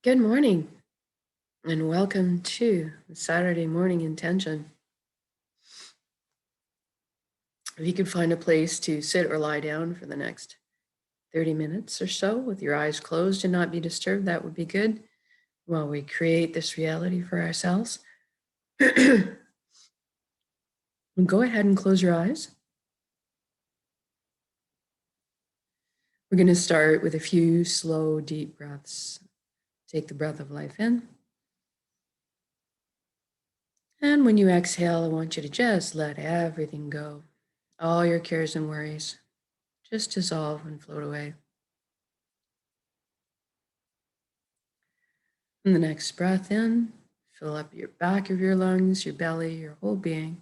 Good morning and welcome to the Saturday morning intention. If you could find a place to sit or lie down for the next 30 minutes or so with your eyes closed and not be disturbed, that would be good while we create this reality for ourselves. Go ahead and close your eyes. We're going to start with a few slow, deep breaths. Take the breath of life in. And when you exhale, I want you to just let everything go. All your cares and worries just dissolve and float away. And the next breath in, fill up your back of your lungs, your belly, your whole being.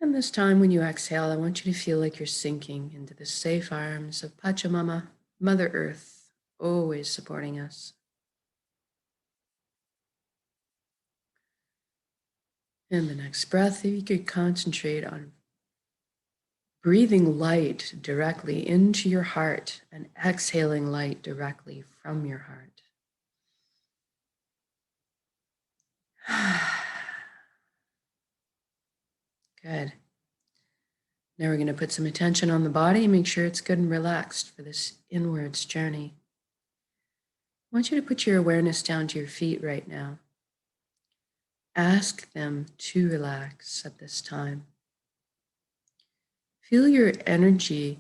And this time when you exhale, I want you to feel like you're sinking into the safe arms of Pachamama, Mother Earth, always supporting us. And the next breath, if you could concentrate on breathing light directly into your heart and exhaling light directly from your heart. Good. Now we're going to put some attention on the body, make sure it's good and relaxed for this inwards journey. I want you to put your awareness down to your feet right now. Ask them to relax at this time. Feel your energy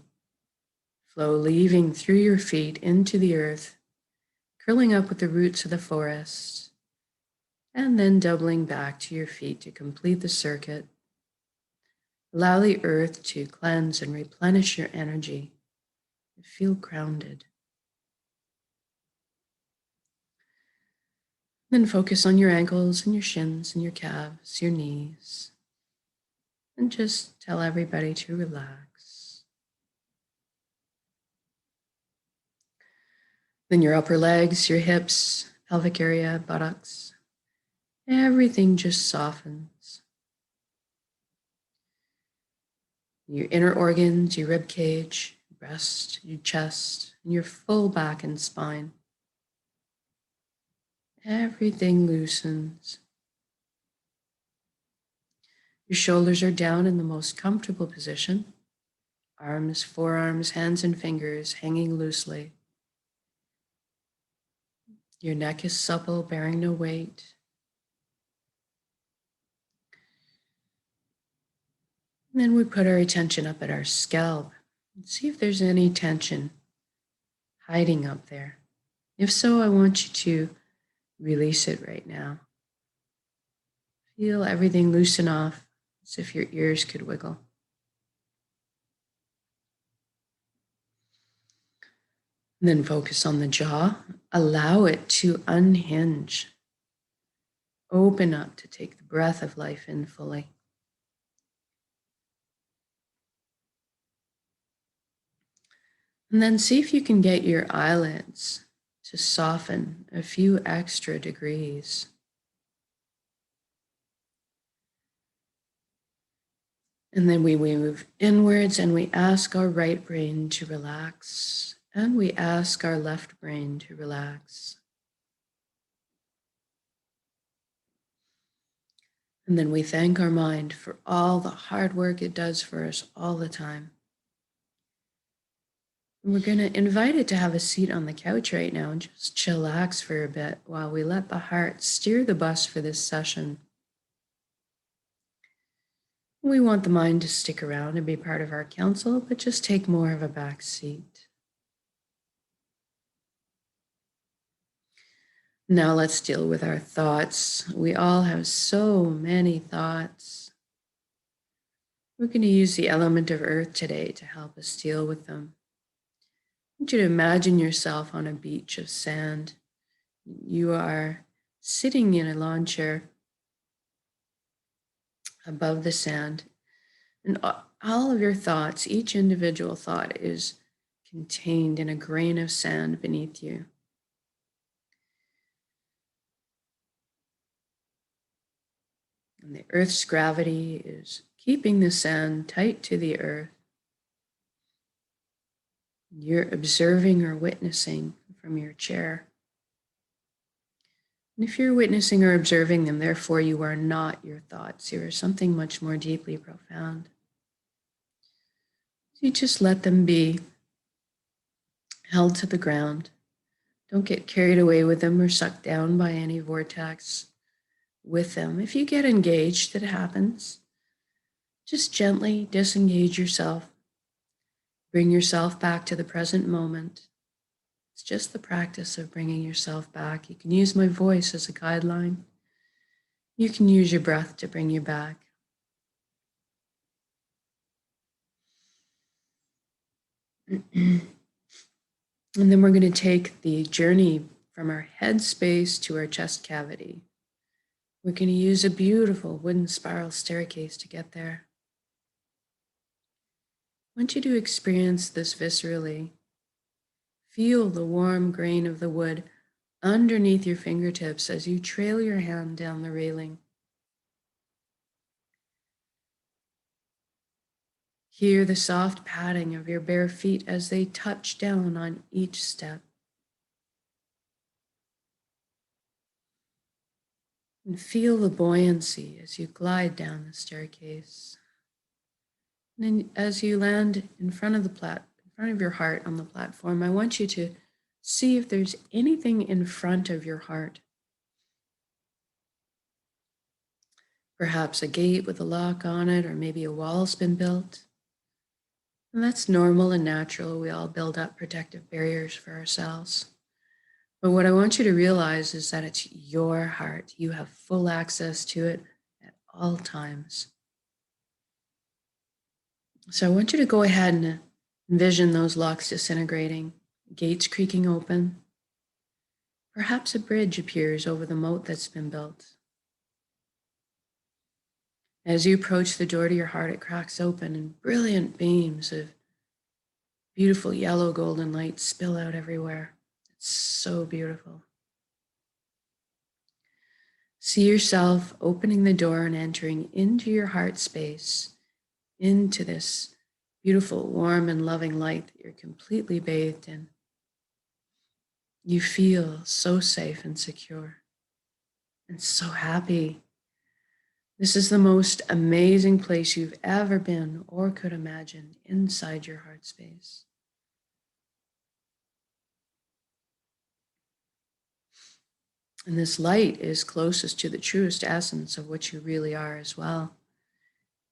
flow leaving through your feet into the earth, curling up with the roots of the forest, and then doubling back to your feet to complete the circuit. Allow the earth to cleanse and replenish your energy. Feel grounded. Then focus on your ankles and your shins and your calves, your knees, and just tell everybody to relax. Then your upper legs, your hips, pelvic area, buttocks, everything just softens. Your inner organs, your rib cage, your breast, your chest, and your full back and spine. Everything loosens. Your shoulders are down in the most comfortable position. Arms, forearms, hands, and fingers hanging loosely. Your neck is supple, bearing no weight. And then we put our attention up at our scalp and see if there's any tension hiding up there. If so, I want you to release it right now. Feel everything loosen off as if your ears could wiggle. And then focus on the jaw. Allow it to unhinge. Open up to take the breath of life in fully. And then see if you can get your eyelids to soften a few extra degrees. And then we move inwards and we ask our right brain to relax. And we ask our left brain to relax. And then we thank our mind for all the hard work it does for us all the time. And we're going to invite it to have a seat on the couch right now and just chillax for a bit while we let the heart steer the bus for this session. We want the mind to stick around and be part of our council, but just take more of a back seat. Now let's deal with our thoughts. We all have so many thoughts. We're going to use the element of earth today to help us deal with them. I want you to imagine yourself on a beach of sand. You are sitting in a lawn chair above the sand, and all of your thoughts, each individual thought is contained in a grain of sand beneath you. And the earth's gravity is keeping the sand tight to the earth. You're observing or witnessing from your chair. And if you're witnessing or observing them, therefore you are not your thoughts. You are something much more deeply profound. You just let them be held to the ground. Don't get carried away with them or sucked down by any vortex with them. If you get engaged, it happens. Just gently disengage yourself. Bring yourself back to the present moment. It's just the practice of bringing yourself back. You can use my voice as a guideline. You can use your breath to bring you back. And then we're going to take the journey from our head space to our chest cavity. We're going to use a beautiful wooden spiral staircase to get there. I want you to experience this viscerally. Feel the warm grain of the wood underneath your fingertips as you trail your hand down the railing. Hear the soft padding of your bare feet as they touch down on each step. And feel the buoyancy as you glide down the staircase. And then as you land in front of your heart on the platform, I want you to see if there's anything in front of your heart. Perhaps a gate with a lock on it, or maybe a wall's been built. And that's normal and natural. We all build up protective barriers for ourselves. But what I want you to realize is that it's your heart. You have full access to it at all times. So I want you to go ahead and envision those locks disintegrating, gates creaking open. Perhaps a bridge appears over the moat that's been built. As you approach the door to your heart, it cracks open and brilliant beams of beautiful yellow golden light spill out everywhere. It's so beautiful. See yourself opening the door and entering into your heart space, into this beautiful, warm, and loving light that you're completely bathed in. You feel so safe and secure and so happy. This is the most amazing place you've ever been or could imagine inside your heart space. And this light is closest to the truest essence of what you really are as well.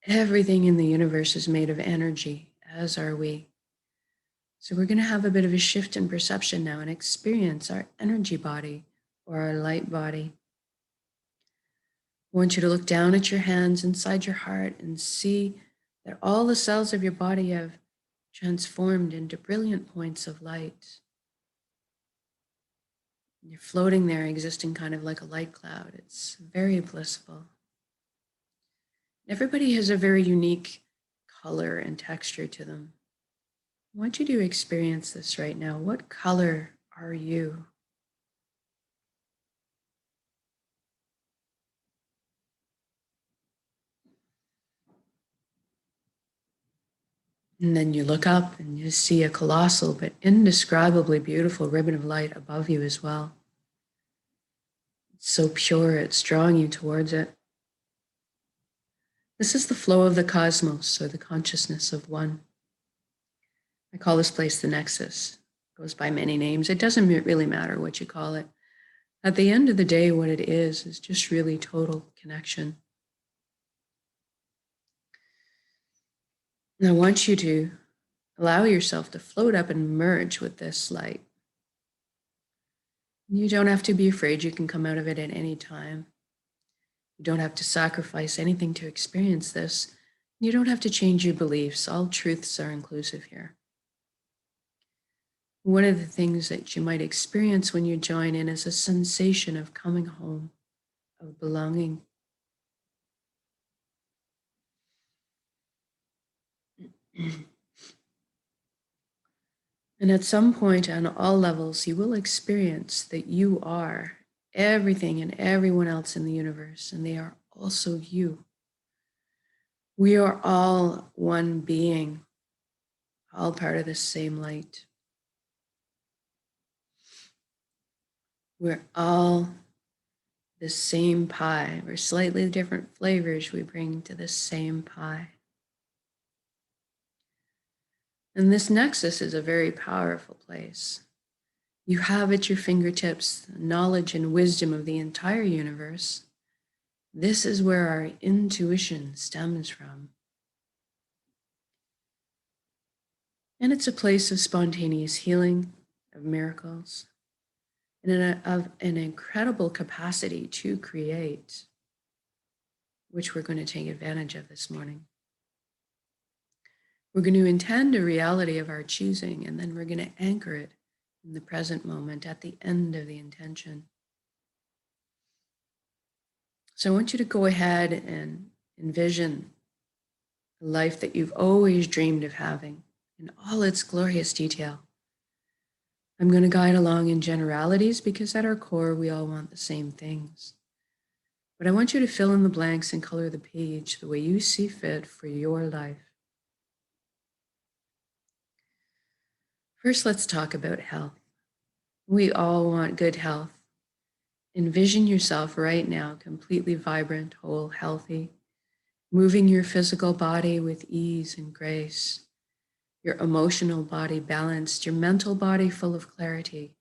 Everything in the universe is made of energy, as are we. So we're going to have a bit of a shift in perception now and experience our energy body or our light body. I want you to look down at your hands inside your heart and see that all the cells of your body have transformed into brilliant points of light. You're floating there, existing kind of like a light cloud. It's very blissful. Everybody has a very unique color and texture to them. I want you to experience this right now. What color are you? And then you look up and you see a colossal but indescribably beautiful ribbon of light above you as well. It's so pure, it's drawing you towards it. This is the flow of the cosmos, or the consciousness of one. I call this place the Nexus. It goes by many names. It doesn't really matter what you call it. At the end of the day, what it is just really total connection. And I want you to allow yourself to float up and merge with this light. You don't have to be afraid. You can come out of it at any time. You don't have to sacrifice anything to experience this. You don't have to change your beliefs. All truths are inclusive here. One of the things that you might experience when you join in is a sensation of coming home, of belonging. And at some point on all levels, you will experience that you are everything and everyone else in the universe, and they are also you. We are all one being, all part of the same light. We're all the same pie. We're slightly different flavors we bring to the same pie. And this nexus is a very powerful place. You have at your fingertips the knowledge and wisdom of the entire universe. This is where our intuition stems from. And it's a place of spontaneous healing, of miracles, and of an incredible capacity to create, which we're going to take advantage of this morning. We're going to intend a reality of our choosing, and then we're going to anchor it in the present moment at the end of the intention. So I want you to go ahead and envision the life that you've always dreamed of having in all its glorious detail. I'm going to guide along in generalities because at our core, we all want the same things. But I want you to fill in the blanks and color the page the way you see fit for your life. First, let's talk about health. We all want good health. Envision yourself right now completely vibrant, whole, healthy, moving your physical body with ease and grace, your emotional body balanced, your mental body full of clarity,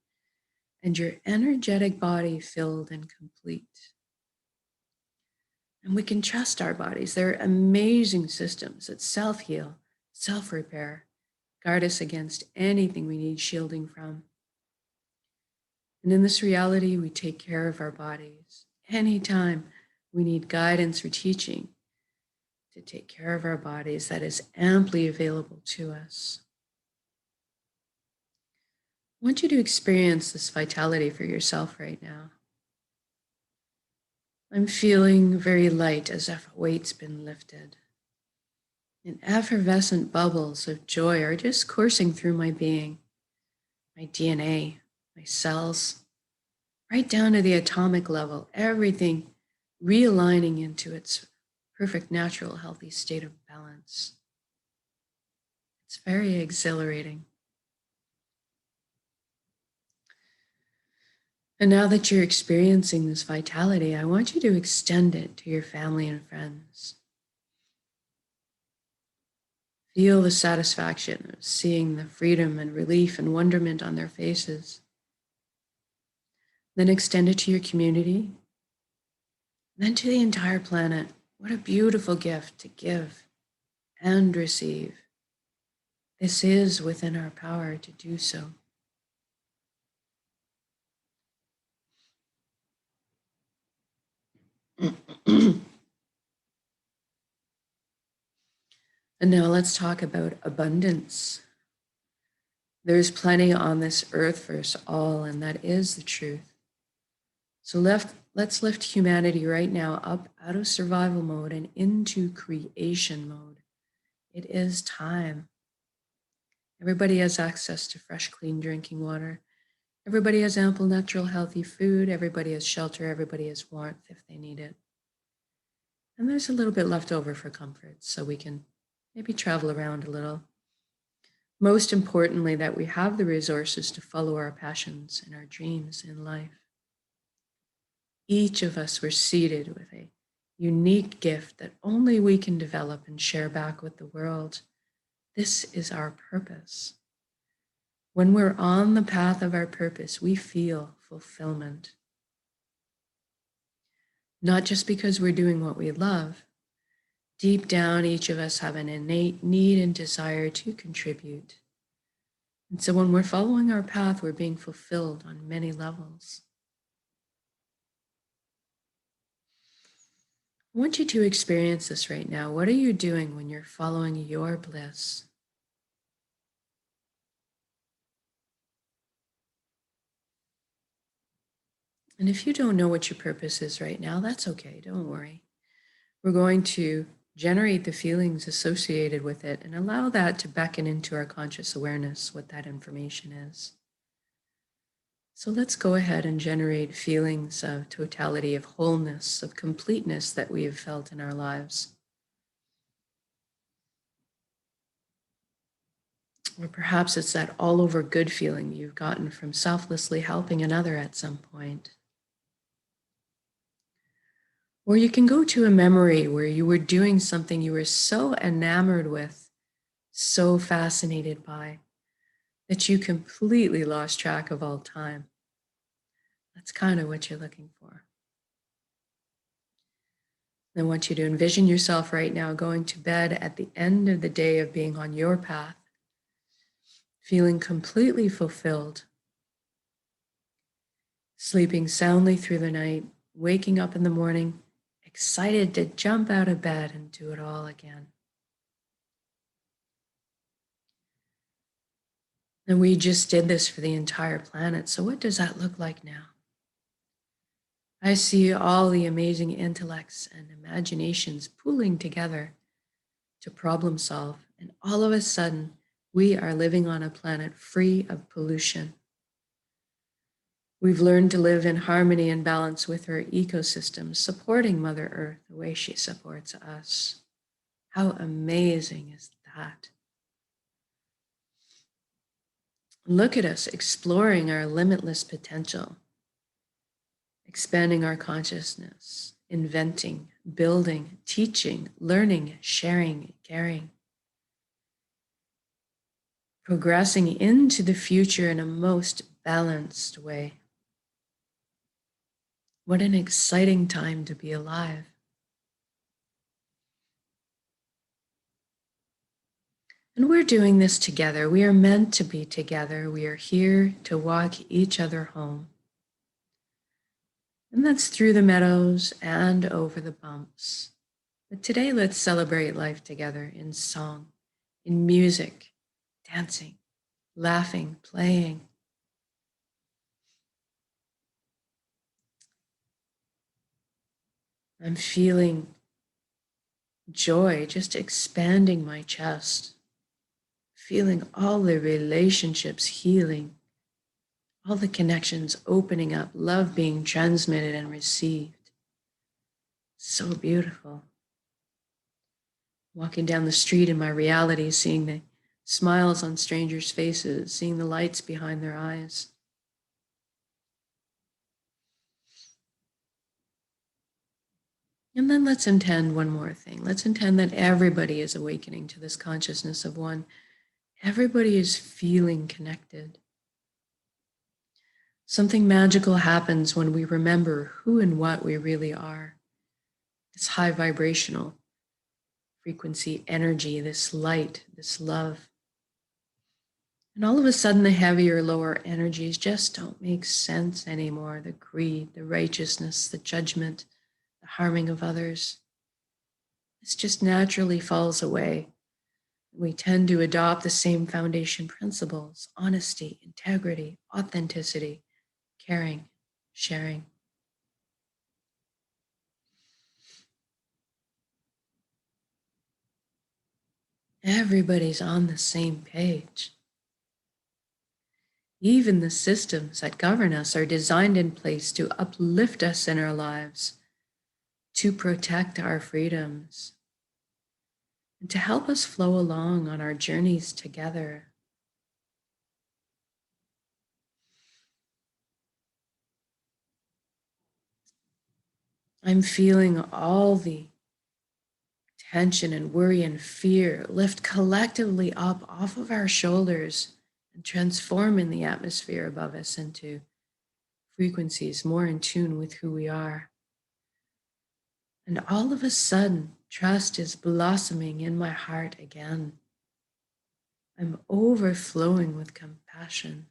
and your energetic body filled and complete. And we can trust our bodies. They're amazing systems that self-heal, self-repair, guard us against anything we need shielding from. And in this reality, we take care of our bodies. Anytime we need guidance or teaching to take care of our bodies, that is amply available to us. I want you to experience this vitality for yourself right now. I'm feeling very light, as if a weight's been lifted. And effervescent bubbles of joy are just coursing through my being, my DNA, my cells, right down to the atomic level, everything realigning into its perfect, natural, healthy state of balance. It's very exhilarating. And now that you're experiencing this vitality, I want you to extend it to your family and friends. Feel the satisfaction of seeing the freedom and relief and wonderment on their faces. Then extend it to your community, then to the entire planet. What a beautiful gift to give and receive. This is within our power to do so. And now let's talk about abundance. There's plenty on this earth for us all, and that is the truth. So let's lift humanity right now up out of survival mode and into creation mode. It is time. Everybody has access to fresh, clean drinking water. Everybody has ample, natural, healthy food. Everybody has shelter. Everybody has warmth if they need it. And there's a little bit left over for comfort, so we can maybe travel around a little. Most importantly, that we have the resources to follow our passions and our dreams in life. Each of us were seated with a unique gift that only we can develop and share back with the world. This is our purpose. When we're on the path of our purpose, we feel fulfillment. Not just because we're doing what we love. Deep down, each of us have an innate need and desire to contribute. And so when we're following our path, we're being fulfilled on many levels. I want you to experience this right now. What are you doing when you're following your bliss? And if you don't know what your purpose is right now, that's okay. Don't worry. We're going to generate the feelings associated with it and allow that to beckon into our conscious awareness what that information is. So let's go ahead and generate feelings of totality, of wholeness, of completeness that we have felt in our lives. Or perhaps it's that all over good feeling you've gotten from selflessly helping another at some point. Or you can go to a memory where you were doing something you were so enamored with, so fascinated by, that you completely lost track of all time. That's kind of what you're looking for. I want you to envision yourself right now going to bed at the end of the day of being on your path, feeling completely fulfilled, sleeping soundly through the night, waking up in the morning, excited to jump out of bed and do it all again. And we just did this for the entire planet. So what does that look like now? I see all the amazing intellects and imaginations pooling together to problem solve. And all of a sudden, we are living on a planet free of pollution. We've learned to live in harmony and balance with her ecosystems, supporting Mother Earth the way she supports us. How amazing is that? Look at us exploring our limitless potential, expanding our consciousness, inventing, building, teaching, learning, sharing, caring, progressing into the future in a most balanced way. What an exciting time to be alive. And we're doing this together. We are meant to be together. We are here to walk each other home. And that's through the meadows and over the bumps. But today, let's celebrate life together in song, in music, dancing, laughing, playing. I'm feeling joy just expanding my chest, feeling all the relationships healing, all the connections opening up, love being transmitted and received. So beautiful. Walking down the street in my reality, seeing the smiles on strangers' faces, seeing the lights behind their eyes. And then let's intend one more thing. Let's intend that everybody is awakening to this consciousness of one. Everybody is feeling connected. Something magical happens when we remember who and what we really are. This high vibrational frequency energy, this light, this love. And all of a sudden, the heavier, lower energies just don't make sense anymore. The greed, the righteousness, the judgment, the harming of others. This just naturally falls away. We tend to adopt the same foundation principles: honesty, integrity, authenticity, caring, sharing. Everybody's on the same page. Even the systems that govern us are designed in place to uplift us in our lives, to protect our freedoms, and to help us flow along on our journeys together. I'm feeling all the tension and worry and fear lift collectively up off of our shoulders and transform in the atmosphere above us into frequencies more in tune with who we are. And all of a sudden, trust is blossoming in my heart again. I'm overflowing with compassion,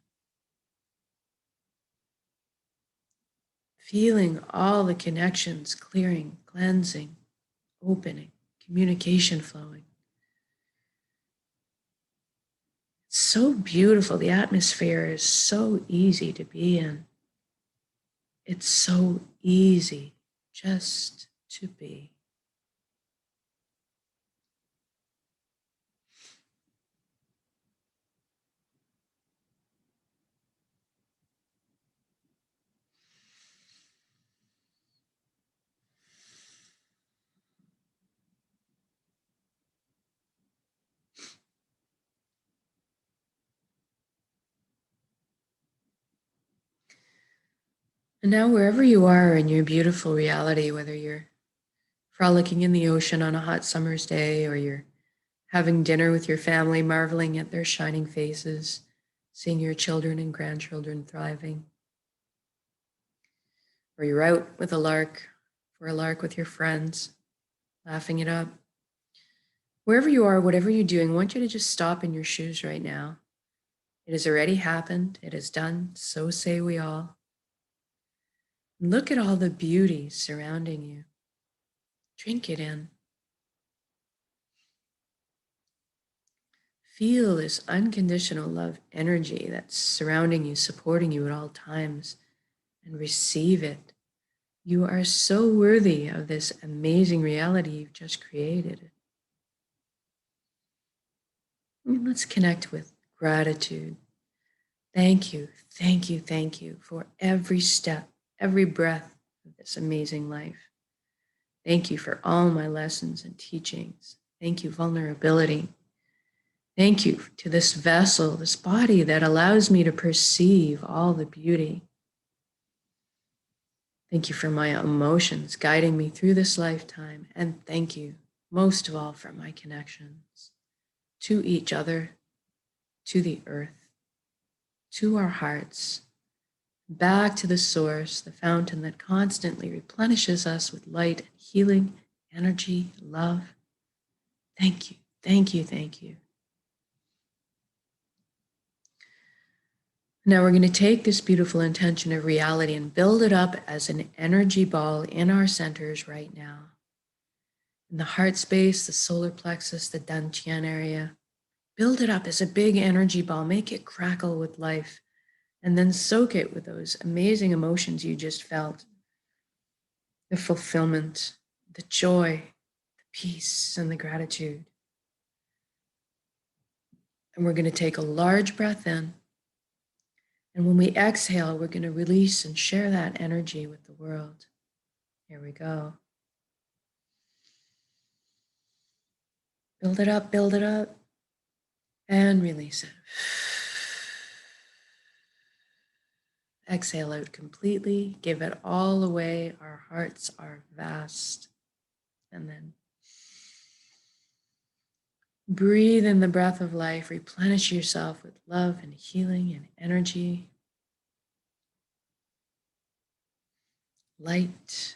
feeling all the connections clearing, cleansing, opening, communication flowing. It's so beautiful. The atmosphere is so easy to be in. It's so easy just to be. And now, wherever you are in your beautiful reality, whether you're frolicking in the ocean on a hot summer's day, or you're having dinner with your family, marveling at their shining faces, seeing your children and grandchildren thriving, or you're out with a lark, for a lark with your friends, laughing it up. Wherever you are, whatever you're doing, I want you to just stop in your shoes right now. It has already happened. It is done. So say we all. Look at all the beauty surrounding you. Drink it in. Feel this unconditional love energy that's surrounding you, supporting you at all times, and receive it. You are so worthy of this amazing reality you've just created. And let's connect with gratitude. Thank you, thank you, thank you for every step, every breath of this amazing life. Thank you for all my lessons and teachings. Thank you, vulnerability. Thank you to this vessel, this body that allows me to perceive all the beauty. Thank you for my emotions guiding me through this lifetime. And thank you, most of all, for my connections to each other, to the earth, to our hearts, back to the source, the fountain that constantly replenishes us with light, healing, energy, love. Thank you, thank you, thank you. Now we're going to take this beautiful intention of reality and build it up as an energy ball in our centers right now. In the heart space, the solar plexus, the dantian area. Build it up as a big energy ball. Make it crackle with life. And then soak it with those amazing emotions you just felt. The fulfillment, the joy, the peace, and the gratitude. And we're going to take a large breath in. And when we exhale, we're going to release and share that energy with the world. Here we go. Build it up, and release it. Exhale out completely. Give it all away. Our hearts are vast. And then breathe in the breath of life. Replenish yourself with love and healing and energy. Light.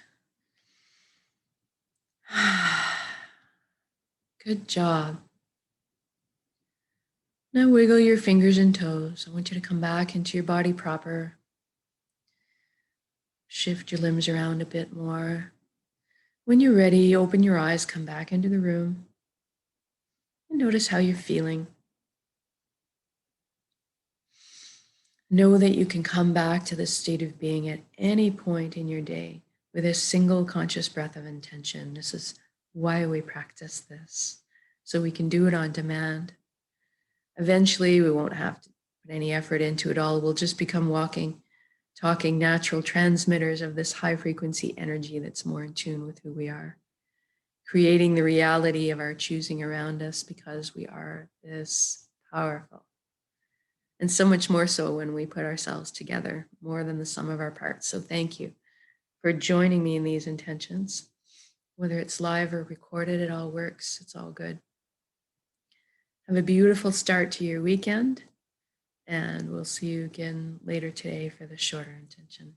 Good job. Now wiggle your fingers and toes. I want you to come back into your body proper. Shift your limbs around a bit more. When you're ready, open your eyes, come back into the room, and notice how you're feeling. Know that you can come back to this state of being at any point in your day with a single conscious breath of intention. This is why we practice this, so we can do it on demand. Eventually, we won't have to put any effort into it all. We'll just become walking, talking natural transmitters of this high frequency energy that's more in tune with who we are, creating the reality of our choosing around us because we are this powerful. And so much more so when we put ourselves together, more than the sum of our parts. So thank you for joining me in these intentions. Whether it's live or recorded, it all works. It's all good. Have a beautiful start to your weekend, and we'll see you again later today for the shorter intention.